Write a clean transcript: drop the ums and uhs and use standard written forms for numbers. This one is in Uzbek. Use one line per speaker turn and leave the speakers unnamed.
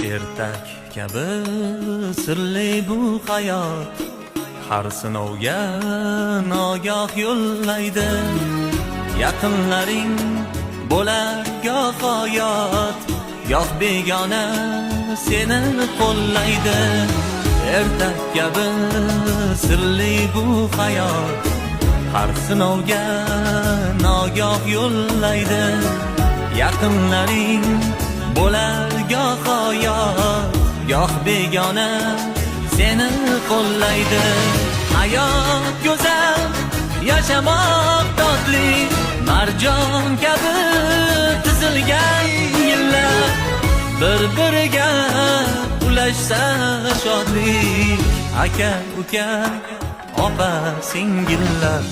Ertak kabi sirli bu hayot, har sinovga nogoh yo'llaydi. Yaqinlaring bo'lar goh hayot, goh begona seni qo'llaydi. Ertak kabi sirli bu hayot, har sinovga nogoh yo'llaydi. Yaqinlaring bo'lar goh hayot, goh begona seni qo'llaydi. Hayot go'zal, yashamoq totli, marjon kabi tizilgan yillar, bir-biriga ulashsa shodlik. Aka uka, opa singillar.